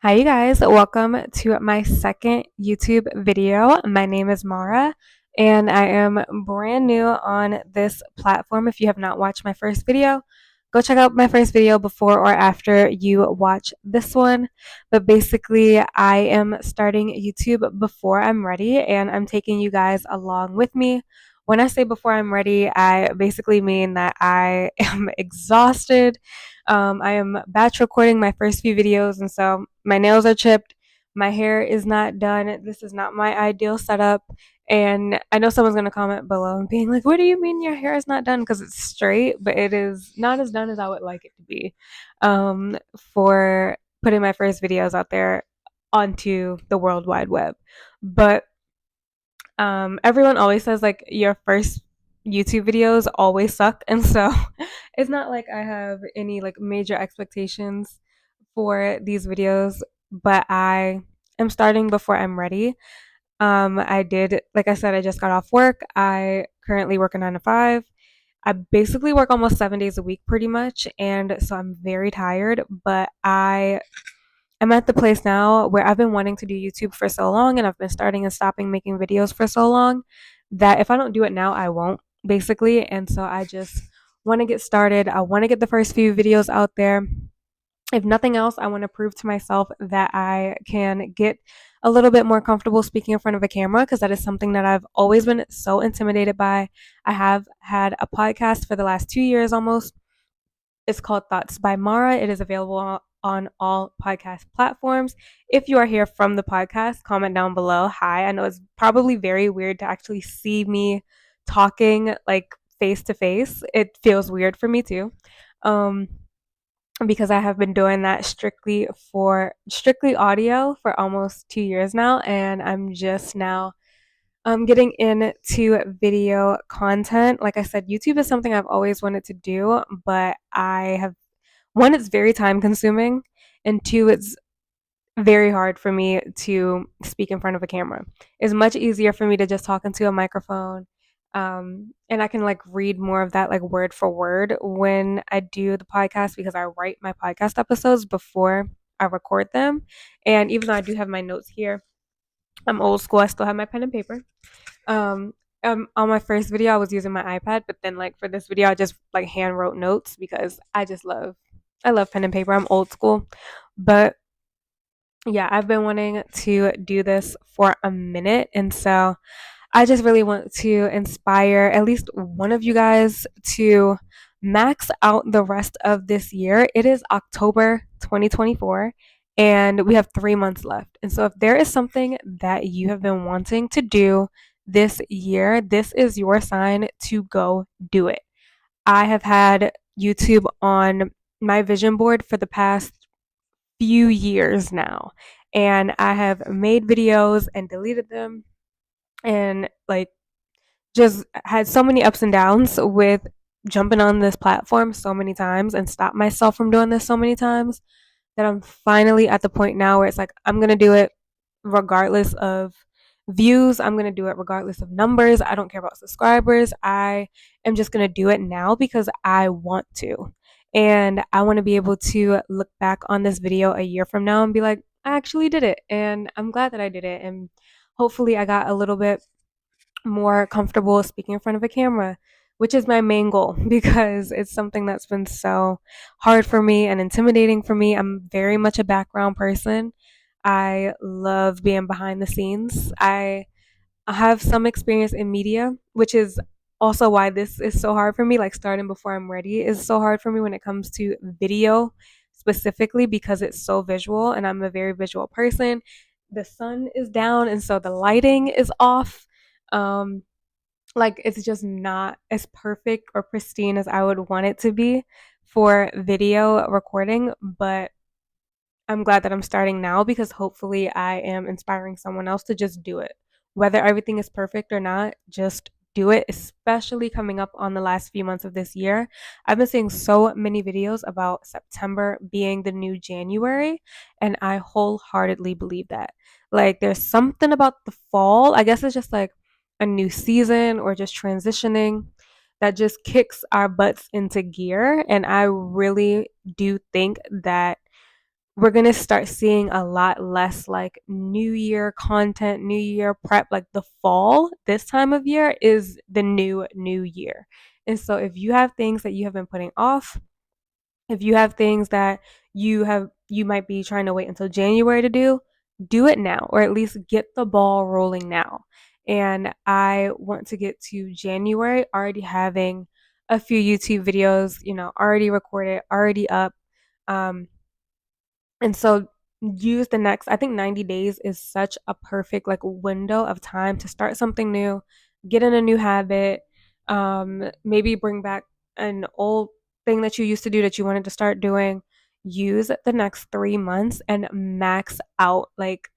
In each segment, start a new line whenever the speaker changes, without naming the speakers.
Hi, you guys. Welcome to my second YouTube video. My name is Maura, and I am brand new on this platform. If you have not watched my first video, go check out my first video before or after you watch this one. But basically, I am starting YouTube before I'm ready, and I'm taking you guys along with me. When I say before I'm ready, I basically mean that I am exhausted. I am batch recording my first few videos, and so my nails are chipped. My hair is not done. This is not my ideal setup. And I know someone's going to comment below and being like, what do you mean your hair is not done? Because it's straight, but it is not as done as I would like it to be for putting my first videos out there onto the World Wide Web. But everyone always says like your first YouTube videos always suck, and so it's not like I have any like major expectations for these videos, but I am starting before I'm ready. I did, like I said, I just got off work. I currently work a 9 to 5. I basically work almost 7 days a week pretty much, and so I'm very tired, but I'm at the place now where I've been wanting to do YouTube for so long, and I've been starting and stopping making videos for so long that if I don't do it now, I won't, basically. And so I just want to get started. I want to get the first few videos out there. If nothing else, I want to prove to myself that I can get a little bit more comfortable speaking in front of a camera, because that is something that I've always been so intimidated by. I have had a podcast for the last 2 years almost. It's called Thoughts by Maura. It is available on all podcast platforms. If you are here from the podcast, comment down below. Hi. I know it's probably very weird to actually see me talking like face to face. It feels weird for me too. Um, because I have been doing that strictly audio for almost 2 years now, and I'm just now getting into video content. Like I said, YouTube is something I've always wanted to do, but I have one, it's very time consuming, and two, it's very hard for me to speak in front of a camera. It's much easier for me to just talk into a microphone. And I can like read more of that like word for word when I do the podcast, because I write my podcast episodes before I record them. And even though I do have my notes here, I'm old school. I still have my pen and paper. Um, on my first video, I was using my iPad, but then like for this video, I just like hand wrote notes because I love pen and paper. I'm old school, but yeah, I've been wanting to do this for a minute, and so I just really want to inspire at least one of you guys to max out the rest of this year. It is October 2024, and we have 3 months left. And so, if there is something that you have been wanting to do this year, this is your sign to go do it. I have had YouTube on my vision board for the past few years now, and I have made videos and deleted them, and like just had so many ups and downs with jumping on this platform so many times and stopped myself from doing this so many times that I'm finally at the point now where it's like I'm going to do it regardless of views. I'm going to do it regardless of numbers. I don't care about subscribers. I am just going to do it now because I want to. And I want to be able to look back on this video a year from now and be like, I actually did it. And I'm glad that I did it. And hopefully I got a little bit more comfortable speaking in front of a camera, which is my main goal because it's something that's been so hard for me and intimidating for me. I'm very much a background person. I love being behind the scenes. I have some experience in media, which is also why this is so hard for me. Like starting before I'm ready is so hard for me when it comes to video specifically because it's so visual and I'm a very visual person. The sun is down and so the lighting is off. Um, like it's just not as perfect or pristine as I would want it to be for video recording, but I'm glad that I'm starting now because hopefully I am inspiring someone else to just do it. Whether everything is perfect or not, just do it, especially coming up on the last few months of this year. I've been seeing so many videos about September being the new January, and I wholeheartedly believe that. Like, there's something about the fall, I guess it's just like a new season or just transitioning that just kicks our butts into gear. And I really do think that we're going to start seeing a lot less like new year content, new year prep. Like the fall, this time of year is the new year. And so if you have things that you have been putting off, if you have things that you might be trying to wait until January to do it now, or at least get the ball rolling now. And I want to get to January already having a few YouTube videos, already recorded, already up. Um, and so use the next, I think 90 days is such a perfect like window of time to start something new, get in a new habit, maybe bring back an old thing that you used to do that you wanted to start doing. Use the next 3 months and max out. Like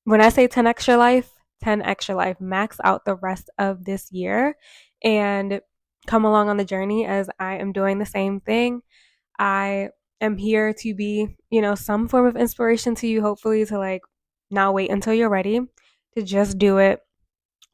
when I say 10 extra life, 10 extra life, max out the rest of this year and come along on the journey as I am doing the same thing. I am here to be, some form of inspiration to you, hopefully, to like not wait until you're ready, to just do it.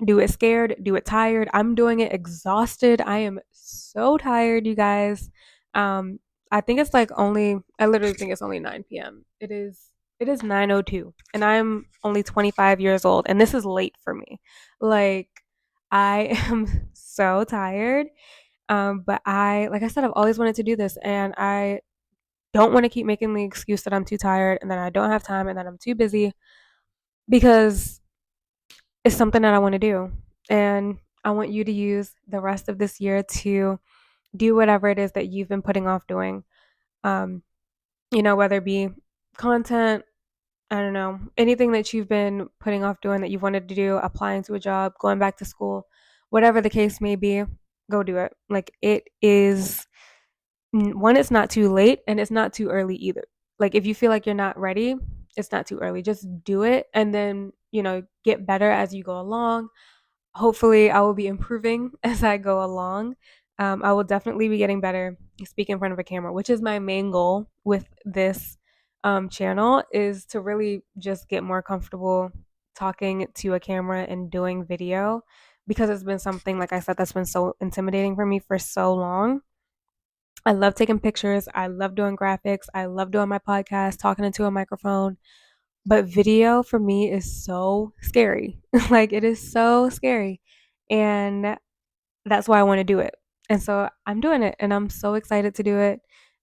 Do it scared, do it tired. I'm doing it exhausted. I am so tired, you guys. Um, I think it's like I literally think it's only 9 p.m. It is 9:02 and I'm only 25 years old and this is late for me. Like I am so tired. But like I said, I've always wanted to do this and I don't want to keep making the excuse that I'm too tired and that I don't have time and that I'm too busy because it's something that I want to do. And I want you to use the rest of this year to do whatever it is that you've been putting off doing. Um, whether it be content, I don't know, anything that you've been putting off doing that you've wanted to do, applying to a job, going back to school, whatever the case may be, go do it. Like it is one, it's not too late and it's not too early either. Like if you feel like you're not ready, it's not too early. Just do it and then, get better as you go along. Hopefully, I will be improving as I go along. I will definitely be getting better speak in front of a camera, which is my main goal with this channel is to really just get more comfortable talking to a camera and doing video because it's been something, like I said, that's been so intimidating for me for so long. I love taking pictures. I love doing graphics. I love doing my podcast, talking into a microphone. But video for me is so scary. Like it is so scary. And that's why I want to do it. And so I'm doing it and I'm so excited to do it.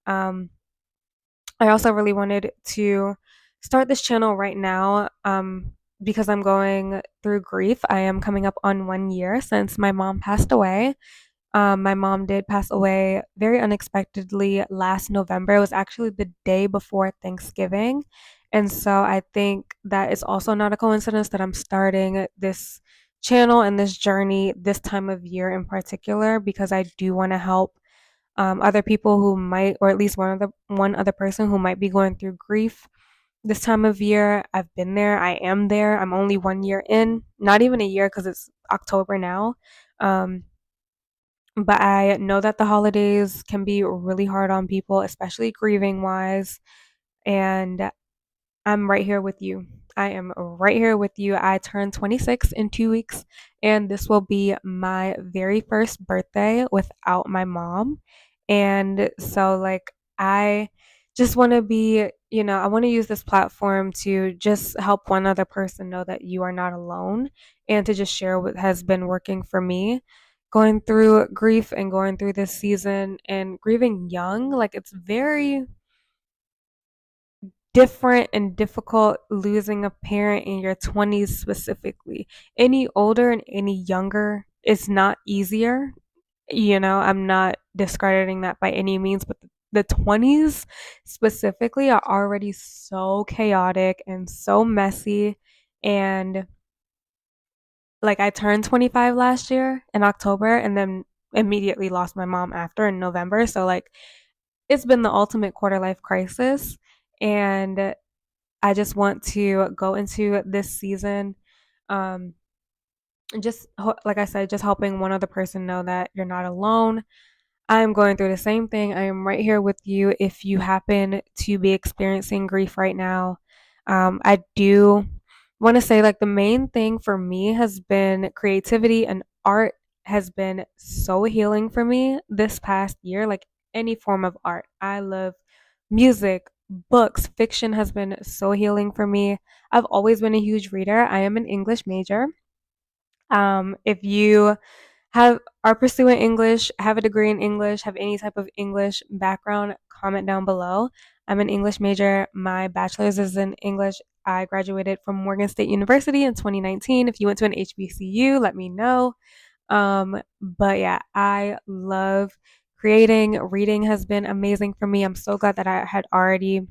Um, I also really wanted to start this channel right now because I'm going through grief. I am coming up on 1 year since my mom passed away. My mom did pass away very unexpectedly last November. It was actually the day before Thanksgiving. And so I think that it's also not a coincidence that I'm starting this channel and this journey this time of year in particular because I do want to help other people who might, or at least one other person who might be going through grief this time of year. I've been there. I am there. I'm only 1 year in, not even a year because it's October now. Um, but I know that the holidays can be really hard on people, especially grieving wise. And I'm right here with you. I am right here with you. I turn 26 in 2 weeks, and this will be my very first birthday without my mom. And so, like, I just want to be, I want to use this platform to just help one other person know that you are not alone and to just share what has been working for me. Going through grief and going through this season and grieving young, like, it's very different and difficult losing a parent in your 20s specifically. Any older and any younger, it's not easier. I'm not discrediting that by any means, but the 20s specifically are already so chaotic and so messy. And like I turned 25 last year in October and then immediately lost my mom after in November. So like it's been the ultimate quarter life crisis. And I just want to go into this season, um, just like I said, just helping one other person know that you're not alone. I'm going through the same thing. I am right here with you if you happen to be experiencing grief right now. I do want to say, like, the main thing for me has been creativity and art has been so healing for me this past year. Like, any form of art. I love music, books, fiction has been so healing for me. I've always been a huge reader. I am an English major. If you have are pursuing English, have a degree in English, have any type of English background, comment down below. I'm an English major. My bachelor's is in English. I graduated from Morgan State University in 2019. If you went to an HBCU, let me know. But yeah, I love creating. Reading has been amazing for me. I'm so glad that I had already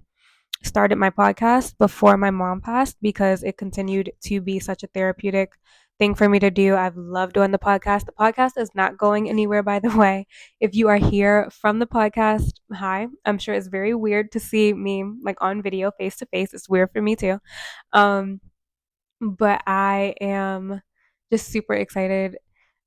started my podcast before my mom passed because it continued to be such a therapeutic thing for me to do. I've loved doing the podcast. The podcast is not going anywhere, by the way. If you are here from the podcast, hi. I'm sure it's very weird to see me like on video face to face. It's weird for me too. Um, but I am just super excited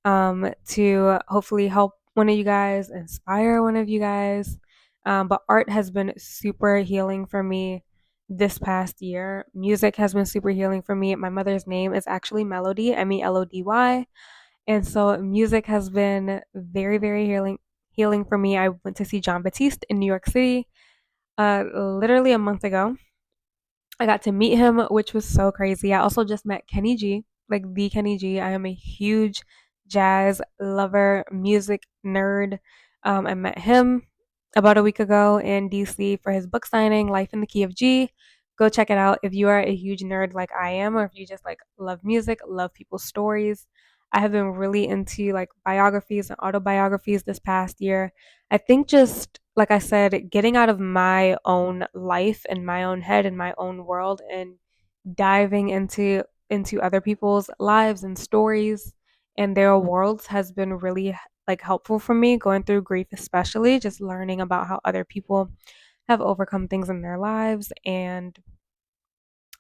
to hopefully help one of you guys, inspire one of you guys. But art has been super healing for me this past year. Music has been super healing for me. My mother's name is actually Melody, Melody. And so music has been very, very healing for me. I went to see John Batiste in New York City literally a month ago. I got to meet him, which was so crazy. I also just met Kenny G, like the Kenny G. I am a huge jazz lover, music nerd. I met him about a week ago in DC for his book signing, Life in the Key of G. Go check it out if you are a huge nerd like I am, or if you just like love music, love people's stories. I have been really into like biographies and autobiographies this past year. I think just like I said, getting out of my own life and my own head and my own world and diving into other people's lives and stories and their worlds has been really like helpful for me going through grief, especially just learning about how other people have overcome things in their lives and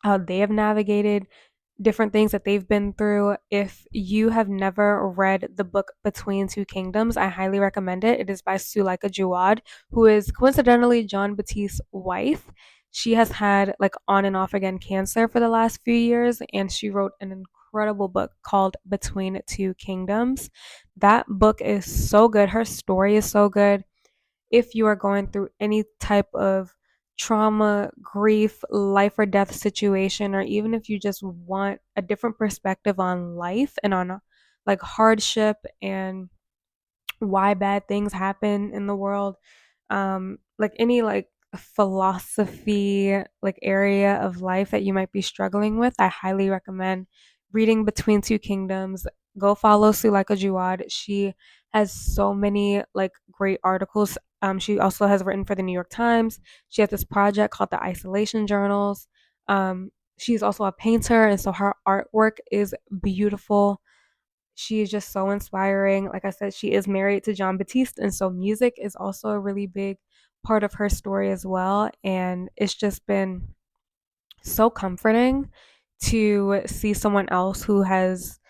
how they have navigated different things that they've been through. If you have never read the book Between Two Kingdoms, I highly recommend it. It is by Suleika Jawad, who is coincidentally John Batiste's wife. She has had like on and off again cancer for the last few years, and she wrote an incredible book called Between Two Kingdoms. That book is so good. Her story is so good. If you are going through any type of trauma, grief, life or death situation, or even if you just want a different perspective on life and on like hardship and why bad things happen in the world, like any like philosophy like area of life that you might be struggling with, I highly recommend reading Between Two Kingdoms. Go follow Suleika Jawad. She has so many like great articles. She also has written for the New York Times. She has this project called the Isolation Journals. She's also a painter, and so her artwork is beautiful. She is just so inspiring. Like I said, she is married to John Batiste, and so music is also a really big part of her story as well. And it's just been so comforting to see someone else who has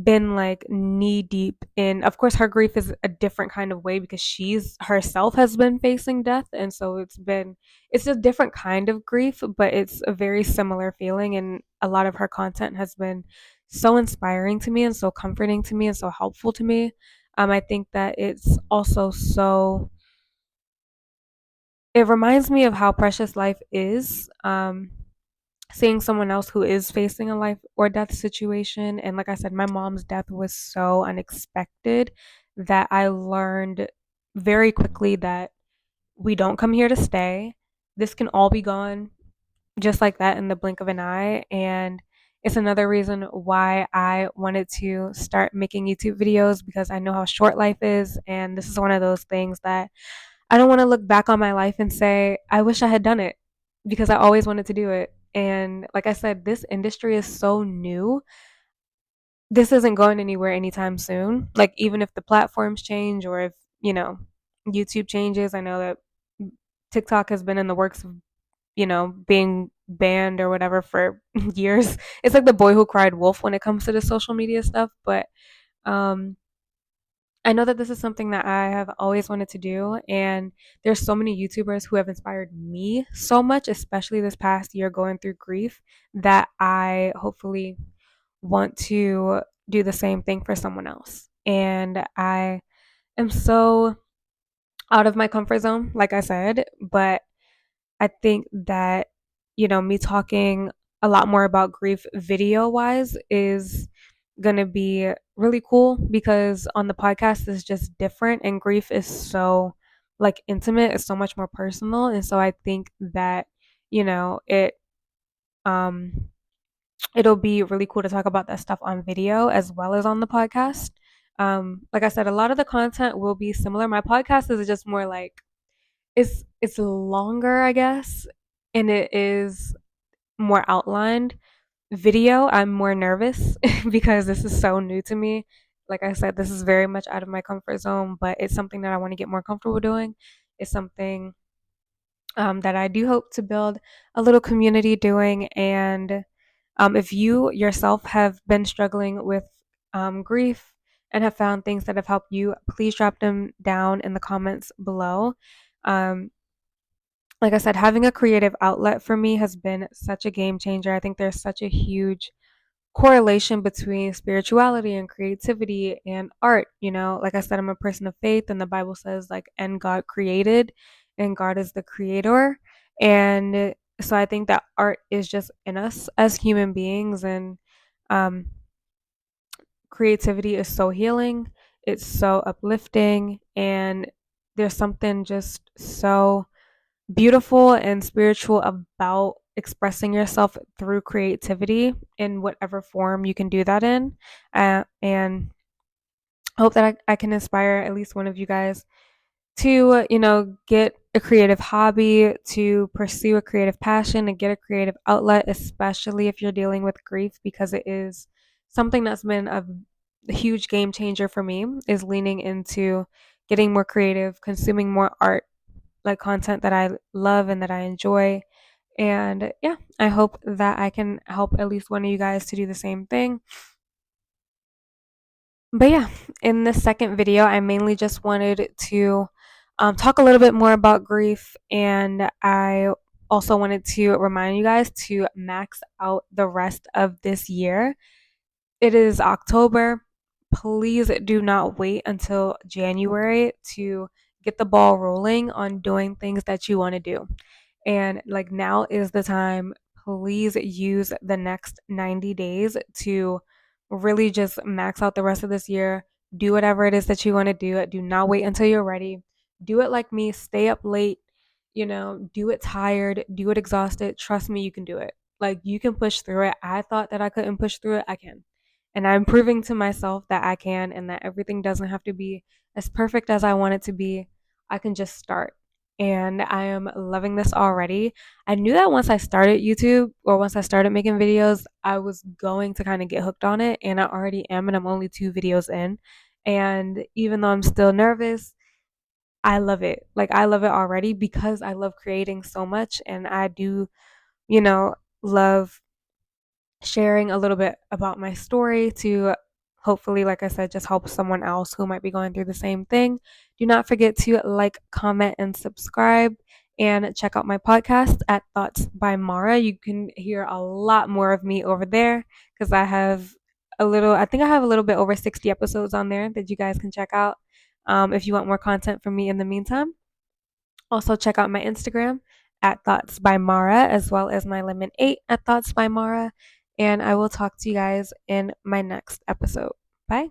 been like knee deep in, of course her grief is a different kind of way because she's herself has been facing death, and so it's a different kind of grief, but it's a very similar feeling, and a lot of her content has been so inspiring to me and so comforting to me and so helpful to me. I think that it's also so it reminds me of how precious life is. Seeing someone else who is facing a life or death situation. And like I said, my mom's death was so unexpected that I learned very quickly that we don't come here to stay. This can all be gone just like that in the blink of an eye. And it's another reason why I wanted to start making YouTube videos because I know how short life is. And this is one of those things that I don't want to look back on my life and say, I wish I had done it because I always wanted to do it. And like I said, this industry is so new. This isn't going anywhere anytime soon. Like, even if the platforms change or if, YouTube changes, I know that TikTok has been in the works of, being banned or whatever for years. It's like the boy who cried wolf when it comes to the social media stuff. But um, I know that this is something that I have always wanted to do, and there's so many YouTubers who have inspired me so much, especially this past year going through grief, that I hopefully want to do the same thing for someone else. And I am so out of my comfort zone, like I said, but I think that, me talking a lot more about grief video wise is going to be really cool because on the podcast is just different and grief is so like intimate, it's so much more personal. And so I think that, it um it'll be really cool to talk about that stuff on video as well as on the podcast. Like I said, a lot of the content will be similar. My podcast is just more like it's longer, I guess, and it is more outlined. Video, I'm more nervous because this is so new to me. Like I said, this is very much out of my comfort zone, but it's something that I want to get more comfortable doing. It's something that I do hope to build a little community doing. And if you yourself have been struggling with grief and have found things that have helped you, please drop them down in the comments below. Um, like I said, having a creative outlet for me has been such a game changer. I think there's such a huge correlation between spirituality and creativity and art. Like I said, I'm a person of faith, and the Bible says, like, and God created, and God is the creator. And so I think that art is just in us as human beings, and um, creativity is so healing, it's so uplifting, and there's something just so beautiful and spiritual about expressing yourself through creativity in whatever form you can do that in. And I hope that I can inspire at least one of you guys to, get a creative hobby, to pursue a creative passion, and get a creative outlet, especially if you're dealing with grief, because it is something that's been a huge game changer for me, is leaning into getting more creative, consuming more art, like content that I love and that I enjoy. And yeah, I hope that I can help at least one of you guys to do the same thing. But yeah, in this second video, I mainly just wanted to talk a little bit more about grief. And I also wanted to remind you guys to max out the rest of this year. It is October. Please do not wait until January to get the ball rolling on doing things that you want to do. And like now is the time. Please use the next 90 days to really just max out the rest of this year. Do whatever it is that you want to do. Do not wait until you're ready. Do it like me. Stay up late. Do it tired. Do it exhausted. Trust me, you can do it. Like you can push through it. I thought that I couldn't push through it. I can. And I'm proving to myself that I can and that everything doesn't have to be as perfect as I want it to be. I can just start. And I am loving this already. I knew that once I started YouTube or once I started making videos, I was going to kind of get hooked on it. And I already am. And I'm only 2 videos in. And even though I'm still nervous, I love it. Like, I love it already because I love creating so much. And I do, love sharing a little bit about my story to hopefully, like I said, just help someone else who might be going through the same thing. Do not forget to like, comment, and subscribe. And check out my podcast at Thoughts by Maura. You can hear a lot more of me over there because I think I have a little bit over 60 episodes on there that you guys can check out if you want more content from me in the meantime. Also, check out my Instagram at Thoughts by Maura, as well as my Lemon 8 at Thoughts by Maura. And I will talk to you guys in my next episode. Bye.